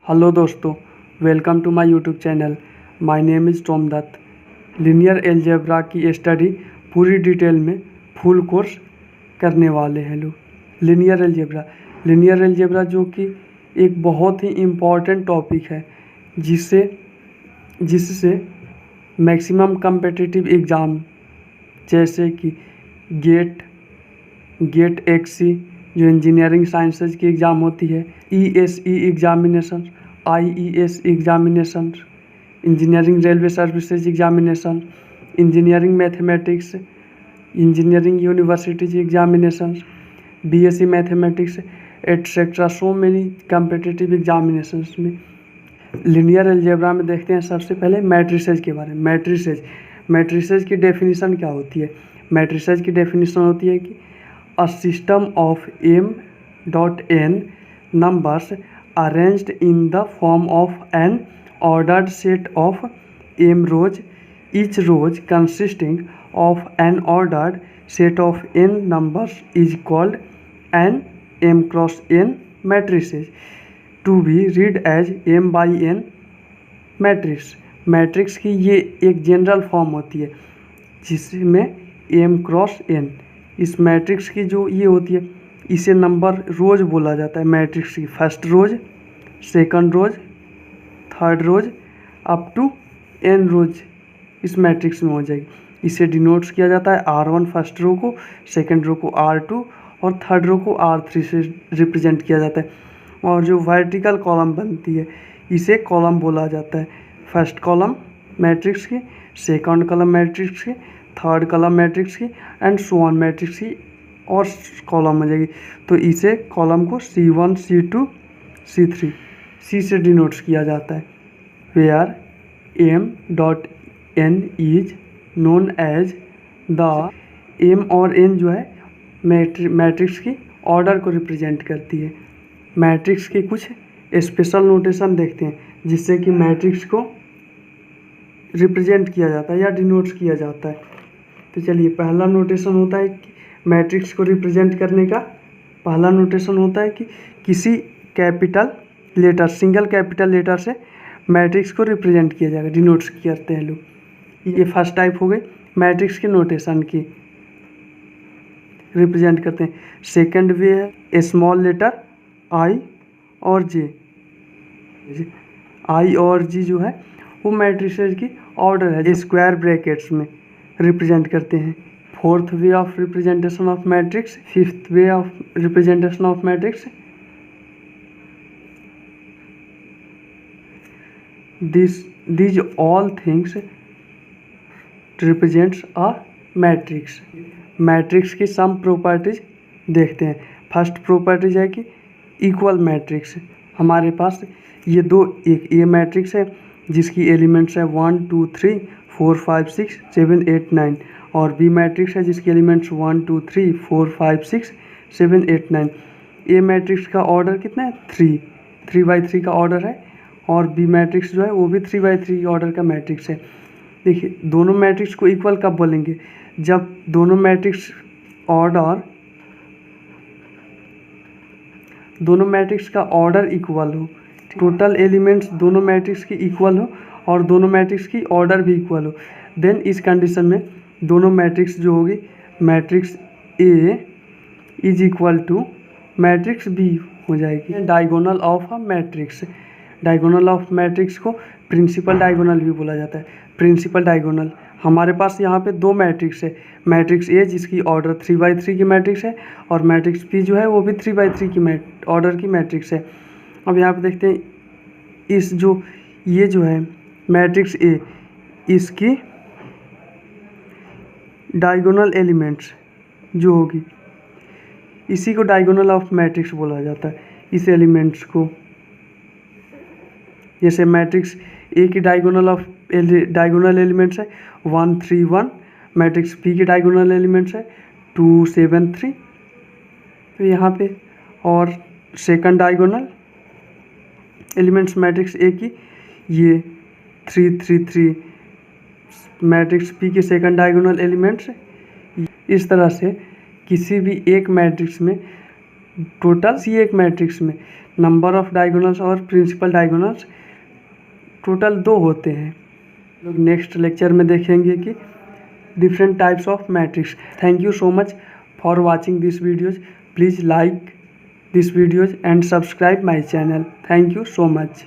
Hello दोस्तों, welcome to my YouTube channel. My name is Tom Dutt. Linear algebra की study पूरी detail में full course करने वाले हैं लोग। लीनियर अलजेब्रा जो कि एक बहुत ही इम्पॉर्टेंट टॉपिक है जिससे मैक्सिमम कम्पिटिटिव एग्ज़ाम जैसे कि गेट एक्सी जो इंजीनियरिंग साइंसेज की एग्ज़ाम होती है, ESE examination, IES examination, engineering railway services examination, engineering mathematics, engineering universities examination, BSc mathematics etcetera, so many competitive examinations में लीनियर अलजेब्रा में देखते हैं। सबसे पहले मैट्रिसेज के बारे में। मैट्रिसेज की डेफिनेशन क्या होती है? मैट्रिसेज की डेफिनेशन होती है कि a system of m.n numbers arranged in the form of an ordered set of m rows, each row consisting of an ordered set of n numbers is called an m cross n matrices to be read as m by n matrix. Matrix की ये एक general form होती है जिसमें m cross n, इस matrix की जो ये होती है इसे नंबर रोज बोला जाता है। मैट्रिक्स की first rows, second rows, third rows up to n rows इस मैट्रिक्स में हो जाएगी। इसे डिनोट्स किया जाता है R1 फर्स्ट रो को, सेकंड रो को R2 और थर्ड रो को R3 से रिप्रेजेंट किया जाता है। और जो वर्टिकल कॉलम बनती है इसे कॉलम बोला जाता है। फर्स्ट कॉलम मैट्रिक्स की, सेकंड कॉलम मैट्रिक्स की, थर्ड कॉलम मैट्रिक्स की एंड सो ऑन मैट्रिक्स की और कॉलम हो जाएगी। तो इसे कॉलम को C1, C2, C3 C से डिनोट्स किया जाता है। Where m.n is known as the m और n जो है मैट्रिक्स की ऑर्डर को रिप्रेजेंट करती है। मैट्रिक्स के कुछ स्पेशल नोटेशन देखते हैं जिससे कि मैट्रिक्स को रिप्रेजेंट किया जाता है या डिनोट्स किया जाता है। तो चलिए, पहला नोटेशन होता है कि मैट्रिक्स को रिप्रेजेंट करने का पहला नोटेशन होता है कि किसी capital letter, single capital letter से मैट्रिक्स को रिप्रेजेंट किया जाएगा, डिनोट्स करते हैं लोग। ये फर्स्ट टाइप हो गई मैट्रिक्स के नोटेशन की, रिप्रेजेंट करते हैं। सेकंड वे है स्मॉल लेटर I और J। I और G जो है वो मैट्रिसेज की ऑर्डर है, स्क्वायर ब्रैकेट्स में रिप्रेजेंट करते हैं। Fourth way of representation of matrix, fifth way of representation of matrix, these all things represents a matrix. Matrix की सम प्रॉपर्टीज देखते हैं। फर्स्ट प्रॉपर्टीज है कि इक्वल मैट्रिक्स। हमारे पास ये दो, एक ए मैट्रिक्स है जिसकी एलिमेंट्स है 1 2 3 4 5 6 7 8 9 और बी मैट्रिक्स है जिसकी एलिमेंट्स 1 2 3 4 5 6 7 8 9। ए मैट्रिक्स का ऑर्डर कितना है? 3 का ऑर्डर है और बी मैट्रिक्स जो है वो भी 3x3 ऑर्डर का मैट्रिक्स है। देखिए, दोनों मैट्रिक्स को इक्वल कब बोलेंगे? जब दोनों मैट्रिक्स का ऑर्डर इक्वल हो, टोटल एलिमेंट्स दोनों मैट्रिक्स की इक्वल हो और दोनों मैट्रिक्स की ऑर्डर भी इक्वल हो। देन इस कंडीशन में दोनों मैट्रिक्स जो होगी, matrix A is equal to matrix B हो जाएगी। Diagonal of a matrix, diagonal of matrix को प्रिंसिपल डायगोनल भी बोला जाता है। प्रिंसिपल डायगोनल, हमारे पास यहाँ पे दो मैट्रिक्स है, मैट्रिक्स A जिसकी ऑर्डर 3x3 की मैट्रिक्स है और मैट्रिक्स B जो है वो भी 3x3 की ऑर्डर की मैट्रिक्स है। अब यहाँ पे देखते हैं इस ये जो है मैट्रिक्स A, इसकी डायगोनल एलिमेंट्स जो होगी इसी को डायगोनल ऑफ मैट्रिक्स बोला जाता है। इस एलिमेंट्स को, जैसे मैट्रिक्स A की डायगोनल एलिमेंट्स है 1 3 1, मैट्रिक्स B की डायगोनल एलिमेंट्स है 2 7 3। तो यहाँ पे और second diagonal elements matrix A की ये 3 3 3, मैट्रिक्स B के सेकंड डायगोनल एलिमेंट्स। इस तरह से किसी भी एक मैट्रिक्स में टोटल सी एक मैट्रिक्स में नंबर ऑफ डायगोनल्स और प्रिंसिपल डायगोनल्स टोटल 2 होते हैं। लोग नेक्स्ट लेक्चर में देखेंगे कि different types of matrix. Thank you so much for watching this videos. Please like this videos and subscribe my channel. Thank you so much.